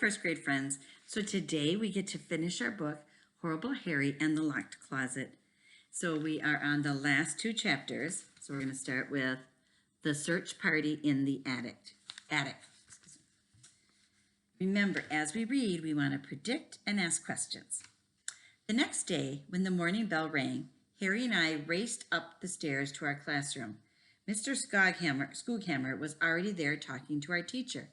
first grade friends. So today we get to finish our book, Horrible Harry and the Locked Closet. So we are on the last two chapters. So we're going to start with the search party in the attic. Remember, as we read, we want to predict and ask questions. The next day, when the morning bell rang, Harry and I raced up the stairs to our classroom. Mr. Skooghammer was already there talking to our teacher.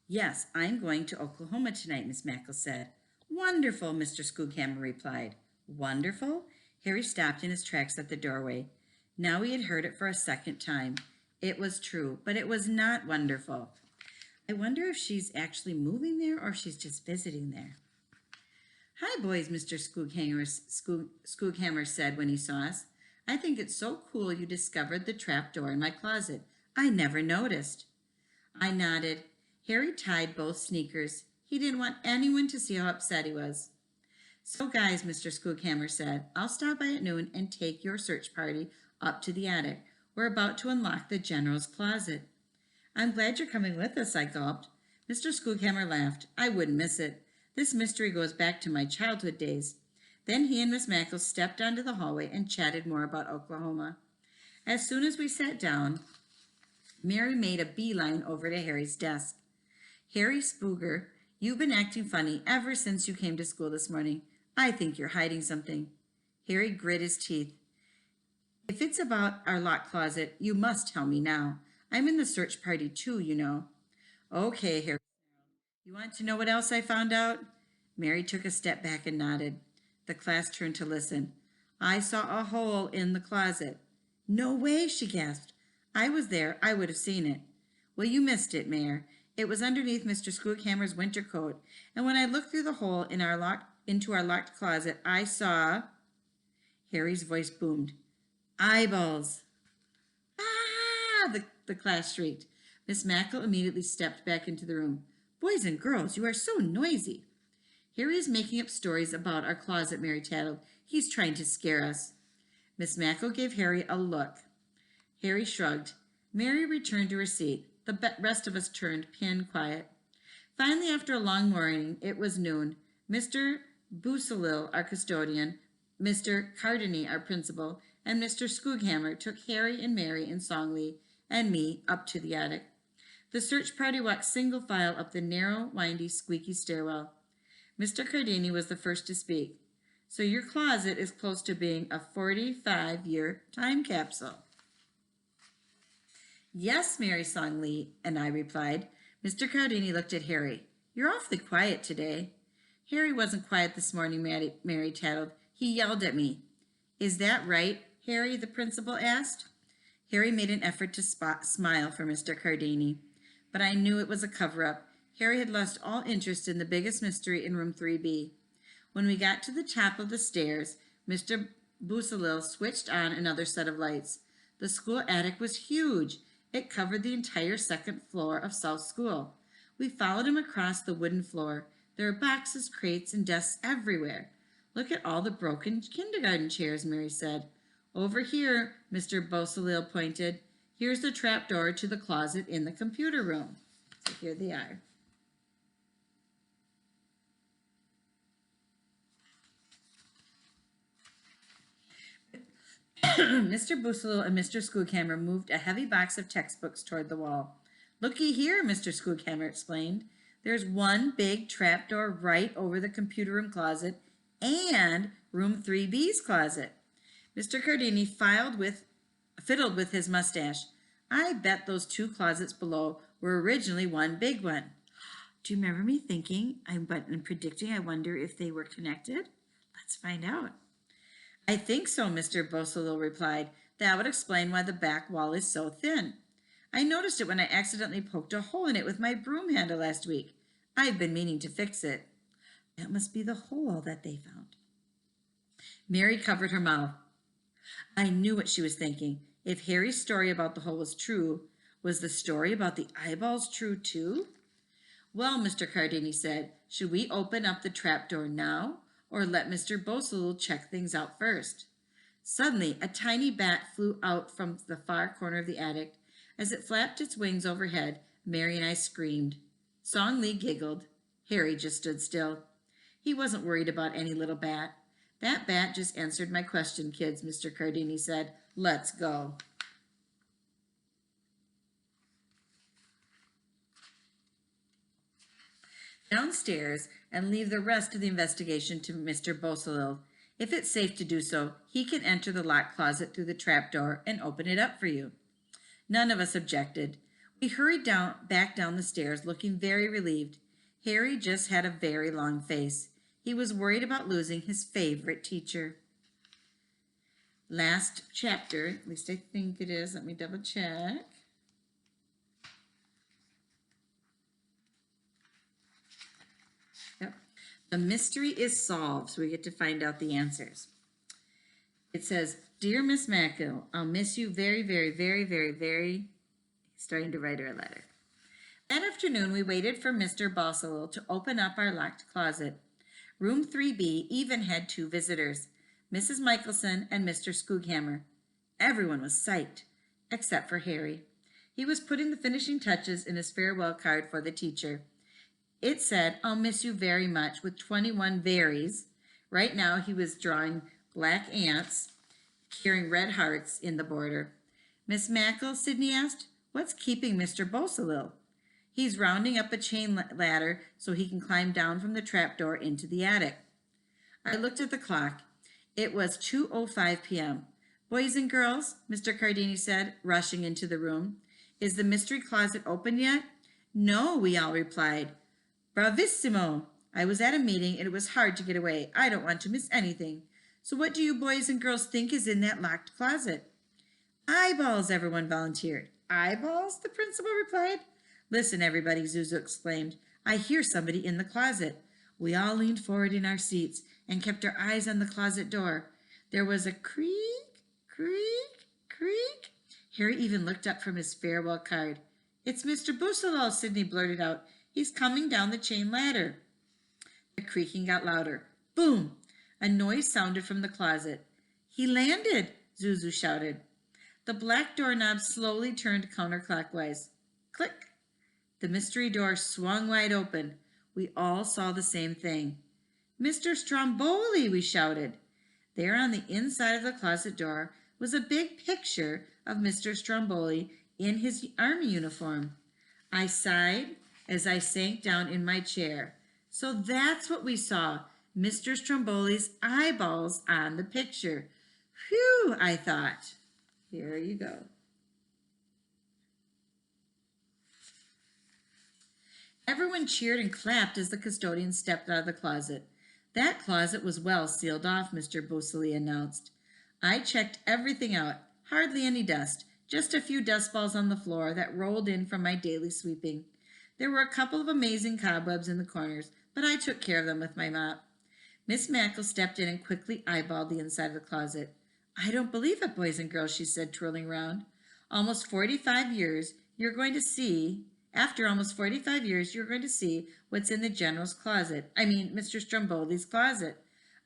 "Yes, I'm going to Oklahoma tonight," Miss Mackle said. "Wonderful," Mr. Skooghammer replied. "Wonderful?" Harry stopped in his tracks at the doorway. Now he had heard it for a second time. It was true, but it was not wonderful. "I wonder if she's actually moving there or if she's just visiting there." "Hi, boys," Mr. Skooghammer said when he saw us. "I think it's so cool you discovered the trap door in my closet. I never noticed." I nodded. Harry tied both sneakers. He didn't want anyone to see how upset he was. "So guys," Mr. Skooghammer said, "I'll stop by at noon and take your search party up to the attic. We're about to unlock the general's closet." "I'm glad you're coming with us," I gulped. Mr. Skooghammer laughed. "I wouldn't miss it. This mystery goes back to my childhood days." Then he and Miss Mackle stepped onto the hallway and chatted more about Oklahoma. As soon as we sat down, Mary made a beeline over to Harry's desk. "Harry Spooger, you've been acting funny ever since you came to school this morning. I think you're hiding something." Harry grit his teeth. "If it's about our locked closet, you must tell me now. I'm in the search party too, you know." "Okay," Harry snarled. "You want to know what else I found out?" Mary took a step back and nodded. The class turned to listen. "I saw a hole in the closet." "No way," she gasped. "I was there. I would have seen it." "Well, you missed it, Mayor. It was underneath Mr. Skooghammer's winter coat, and when I looked through the hole into our locked closet, I saw—" Harry's voice boomed. "Eyeballs!" "Ah!" the class shrieked. Miss Mackle immediately stepped back into the room. "Boys and girls, you are so noisy." "Harry is making up stories about our closet," Mary tattled. "He's trying to scare us." Miss Mackle gave Harry a look. Harry shrugged. Mary returned to her seat. The rest of us turned pin quiet. Finally, after a long morning, it was noon. Mr. Busselil, our custodian, Mr. Cardini, our principal, and Mr. Skooghammer took Harry and Mary and Song Lee and me up to the attic. The search party walked single file up the narrow, windy, squeaky stairwell. Mr. Cardini was the first to speak. "So your closet is close to being a 45-year time capsule." "Yes," Mary, Song Lee, and I replied. Mr. Cardini looked at Harry. "You're awfully quiet today." "Harry wasn't quiet this morning," Mary tattled. "He yelled at me." "Is that right, Harry?" the principal asked. Harry made an effort to smile for Mr. Cardini, but I knew it was a cover-up. Harry had lost all interest in the biggest mystery in room 3B. When we got to the top of the stairs, Mr. Busselil switched on another set of lights. The school attic was huge. It covered the entire second floor of South School. We followed him across the wooden floor. There were boxes, crates, and desks everywhere. "Look at all the broken kindergarten chairs," Mary said. "Over here," Mr. Busselil pointed. "Here's the trap door to the closet in the computer room." So here they are. Mr. Busselil and Mr. Skooghammer moved a heavy box of textbooks toward the wall. "Looky here," Mr. Skooghammer explained. "There's one big trapdoor right over the computer room closet and room 3B's closet." Mr. Cardini fiddled with his mustache. "I bet those two closets below were originally one big one." "Do you remember me thinking and predicting I wonder if they were connected? Let's find out." "I think so," Mr. Busselil replied. "That would explain why the back wall is so thin. I noticed it when I accidentally poked a hole in it with my broom handle last week. I've been meaning to fix it." "That must be the hole that they found." Mary covered her mouth. I knew what she was thinking. If Harry's story about the hole was true, was the story about the eyeballs true too? "Well," Mr. Cardini said, "should we open up the trapdoor now, or let Mr. Busselil check things out first?" Suddenly, a tiny bat flew out from the far corner of the attic. As it flapped its wings overhead, Mary and I screamed. Song Lee giggled. Harry just stood still. He wasn't worried about any little bat. That bat just answered my question, kids, Mr. Cardini said. Let's go. Downstairs and leave the rest of the investigation to Mr. Beausoleil. If it's safe to do so, he can enter the locked closet through the trapdoor and open it up for you. None of us objected. We hurried back down the stairs, looking very relieved. Harry just had a very long face. He was worried about losing his favorite teacher. Last chapter, at least I think it is. Let me double check. Yep. The mystery is solved, so we get to find out the answers. It says, Dear Miss Mackle, I'll miss you very, very, very, very, very. Starting to write her a letter. That afternoon, we waited for Mr. Beausoleil to open up our locked closet. Room 3B even had 2 visitors, Mrs. Michelson and Mr. Skooghammer. Everyone was psyched, except for Harry. He was putting the finishing touches in his farewell card for the teacher. It said, I'll miss you very much, with 21 varies. Right now, he was drawing black ants carrying red hearts in the border. Miss Mackle, Sydney asked, what's keeping Mr. Beausoleil? He's rounding up a chain ladder so he can climb down from the trapdoor into the attic. I looked at the clock. It was 2:05 p.m. Boys and girls, Mr. Cardini said, rushing into the room. Is the mystery closet open yet? No, we all replied. Bravissimo! I was at a meeting and it was hard to get away. I don't want to miss anything. So what do you boys and girls think is in that locked closet? Eyeballs, everyone volunteered. Eyeballs? The principal replied. Listen, everybody, Zuzu exclaimed. I hear somebody in the closet. We all leaned forward in our seats and kept our eyes on the closet door. There was a creak, creak, creak. Harry even looked up from his farewell card. It's Mr. Beausoleil, Sydney blurted out. He's coming down the chain ladder. The creaking got louder. Boom! A noise sounded from the closet. He landed, Zuzu shouted. The black doorknob slowly turned counterclockwise. Click! The mystery door swung wide open. We all saw the same thing. Mr. Stromboli, we shouted. There on the inside of the closet door was a big picture of Mr. Stromboli in his army uniform. I sighed as I sank down in my chair. So that's what we saw, Mr. Stromboli's eyeballs on the picture. Phew, I thought. Here you go. Everyone cheered and clapped as the custodian stepped out of the closet. That closet was well sealed off, Mr. Beausoleil announced. I checked everything out. Hardly any dust, just a few dust balls on the floor that rolled in from my daily sweeping. There were a couple of amazing cobwebs in the corners, but I took care of them with my mop. Miss Mackle stepped in and quickly eyeballed the inside of the closet. I don't believe it, boys and girls, she said, twirling round. After almost 45 years, you're going to see what's in the general's closet. Mr. Stromboli's closet.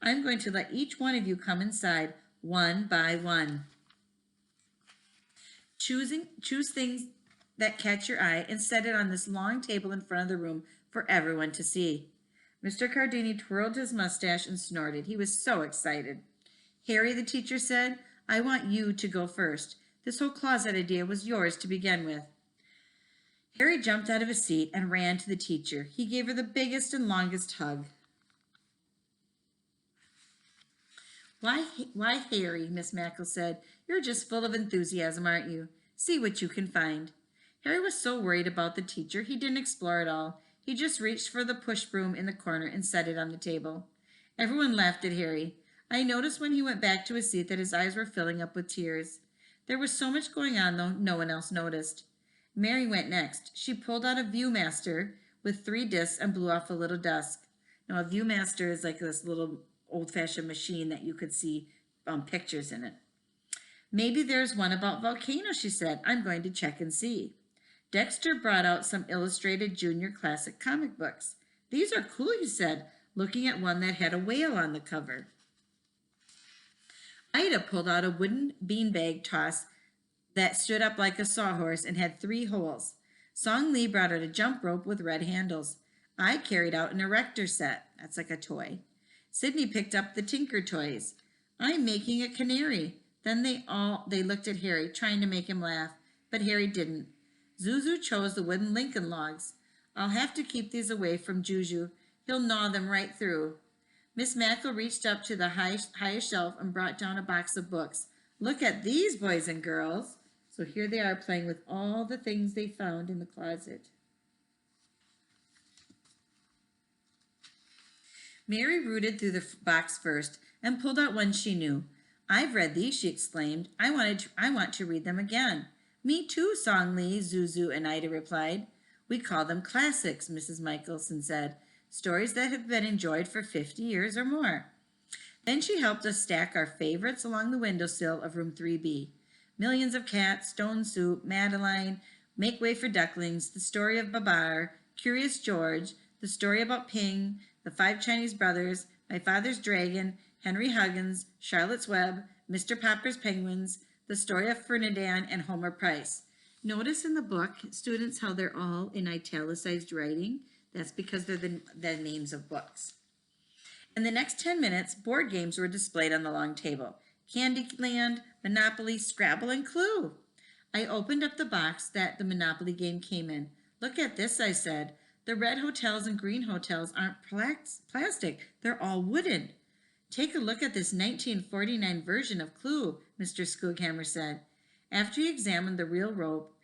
I'm going to let each one of you come inside one by one. Choose things that catch your eye and set it on this long table in front of the room for everyone to see. Mr. Cardini twirled his mustache and snorted. He was so excited. Harry, the teacher said, I want you to go first. This whole closet idea was yours to begin with. Harry jumped out of his seat and ran to the teacher. He gave her the biggest and longest hug. Why, Harry, Miss Mackle said, you're just full of enthusiasm, aren't you? See what you can find. Harry was so worried about the teacher, he didn't explore at all. He just reached for the push broom in the corner and set it on the table. Everyone laughed at Harry. I noticed when he went back to his seat that his eyes were filling up with tears. There was so much going on, though, no one else noticed. Mary went next. She pulled out a Viewmaster with 3 discs and blew off a little dust. Now, a Viewmaster is like this little old-fashioned machine that you could see pictures in it. Maybe there's one about volcanoes, she said. I'm going to check and see. Dexter brought out some illustrated junior classic comic books. These are cool, he said, looking at one that had a whale on the cover. Ida pulled out a wooden beanbag toss that stood up like a sawhorse and had 3 holes. Song Lee brought out a jump rope with red handles. I carried out an erector set. That's like a toy. Sydney picked up the tinker toys. I'm making a canary. Then they looked at Harry, trying to make him laugh, but Harry didn't. Zuzu chose the wooden Lincoln logs. I'll have to keep these away from Juju. He'll gnaw them right through. Miss Mackle reached up to the highest shelf and brought down a box of books. Look at these, boys and girls. So here they are playing with all the things they found in the closet. Mary rooted through the box first and pulled out one she knew. I've read these, she exclaimed. I want to read them again. Me too, Song Lee, Zuzu, and Ida replied. We call them classics, Mrs. Michelson said. Stories that have been enjoyed for 50 years or more. Then she helped us stack our favorites along the windowsill of room 3B. Millions of Cats, Stone Soup, Madeline, Make Way for Ducklings, The Story of Babar, Curious George, The Story About Ping, The Five Chinese Brothers, My Father's Dragon, Henry Huggins, Charlotte's Web, Mr. Popper's Penguins, The Story of Ferdinand, and Homer Price. Notice in the book, students, how they're all in italicized writing. That's because they're the names of books. In the next 10 minutes, board games were displayed on the long table. Candyland, Monopoly, Scrabble, and Clue. I opened up the box that the Monopoly game came in. Look at this, I said. The red hotels and green hotels aren't plastic. They're all wooden. Take a look at this 1949 version of Clue, Mr. Skooghammer said. After he examined the real rope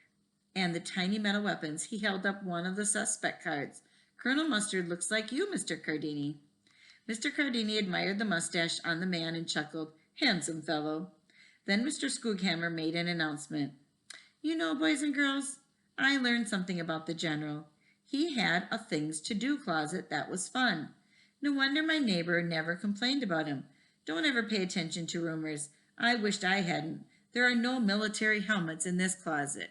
and the tiny metal weapons, he held up one of the suspect cards. Colonel Mustard looks like you, Mr. Cardini. Mr. Cardini admired the mustache on the man and chuckled. Handsome fellow. Then Mr. Skooghammer made an announcement. You know, boys and girls, I learned something about the general. He had a things to do closet that was fun. No wonder my neighbor never complained about him. Don't ever pay attention to rumors. I wished I hadn't. There are no military helmets in this closet.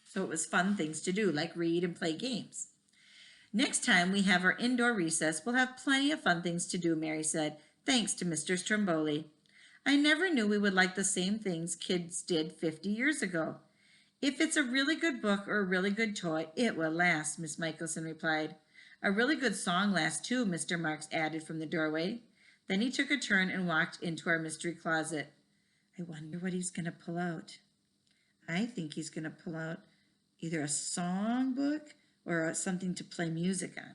So it was fun things to do, like read and play games. Next time we have our indoor recess, we'll have plenty of fun things to do, Mary said, thanks to Mr. Stromboli. I never knew we would like the same things kids did 50 years ago. If it's a really good book or a really good toy, it will last, Miss Michelson replied. A really good song lasts too, Mr. Marks added from the doorway. Then he took a turn and walked into our mystery closet. I wonder what he's going to pull out. I think he's going to pull out either a song book or something to play music on.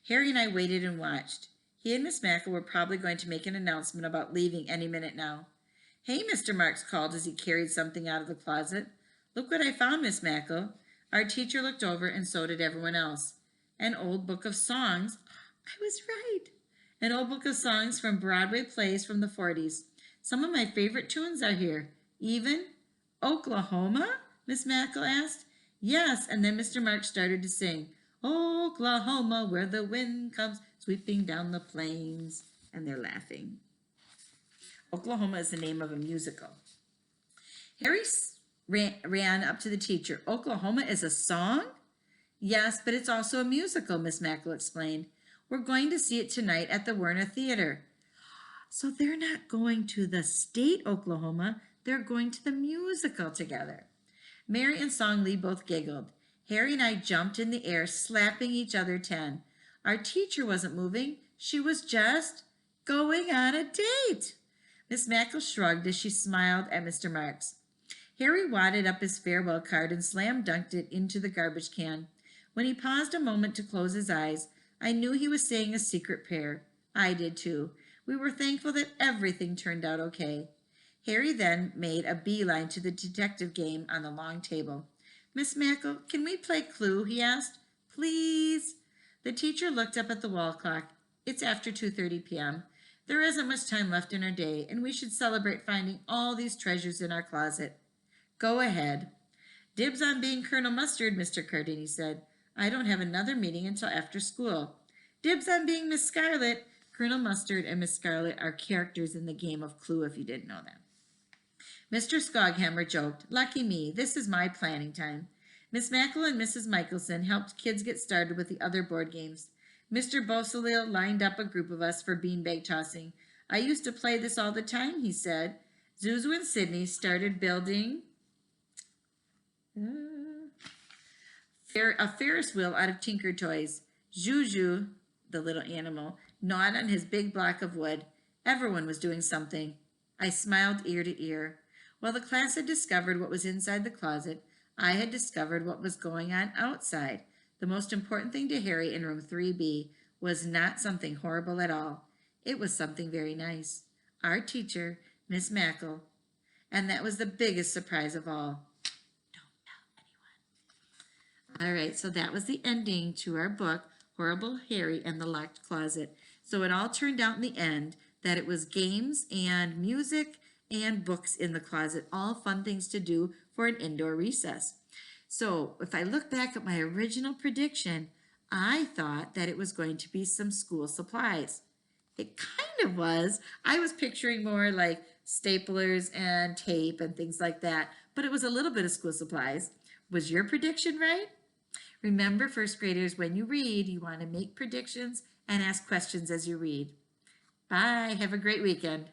Harry and I waited and watched. He and Miss Mackle were probably going to make an announcement about leaving any minute now. Hey, Mr. Marks called as he carried something out of the closet. Look what I found, Miss Mackle. Our teacher looked over and so did everyone else. An old book of songs. I was right. An old book of songs from Broadway plays from the 40s. Some of my favorite tunes are here. Even Oklahoma? Miss Mackle asked. Yes, and then Mr. Marks started to sing. Oklahoma, where the wind comes sweeping down the plains. And they're laughing. Oklahoma is the name of a musical. Harry ran up to the teacher. Oklahoma is a song? Yes, but it's also a musical, Miss Mackle explained. We're going to see it tonight at the Werner Theater. So they're not going to the state Oklahoma, they're going to the musical together. Mary and Song Lee both giggled. Harry and I jumped in the air, slapping each other 10. Our teacher wasn't moving. She was just going on a date. Miss Mackle shrugged as she smiled at Mr. Marks. Harry wadded up his farewell card and slam-dunked it into the garbage can. When he paused a moment to close his eyes, I knew he was saying a secret prayer. I did too. We were thankful that everything turned out okay. Harry then made a beeline to the detective game on the long table. Miss Mackle, can we play Clue? He asked. Please. The teacher looked up at the wall clock. It's after 2:30 p.m. There isn't much time left in our day, and we should celebrate finding all these treasures in our closet. Go ahead. Dibs on being Colonel Mustard, Mr. Cardini said. I don't have another meeting until after school. Dibs on being Miss Scarlet. Colonel Mustard and Miss Scarlet are characters in the game of Clue, if you didn't know that. Mr. Skoghammer joked, lucky me, this is my planning time. Miss Mackle and Mrs. Michelson helped kids get started with the other board games. Mr. Beausoleil lined up a group of us for beanbag tossing. I used to play this all the time, he said. Zuzu and Sydney started building A Ferris wheel out of Tinker Toys. Juju, the little animal, gnawed on his big block of wood. Everyone was doing something. I smiled ear to ear. While the class had discovered what was inside the closet, I had discovered what was going on outside. The most important thing to Harry in room 3B was not something horrible at all. It was something very nice. Our teacher, Miss Mackle. And that was the biggest surprise of all. Don't tell anyone. All right, so that was the ending to our book, Horrible Harry and the Locked Closet. So it all turned out in the end that it was games and music and books in the closet, all fun things to do for an indoor recess. So if I look back at my original prediction, I thought that it was going to be some school supplies. It kind of was. I was picturing more like staplers and tape and things like that, but it was a little bit of school supplies. Was your prediction right? Remember, first graders, when you read, you want to make predictions and ask questions as you read. Bye. Have a great weekend.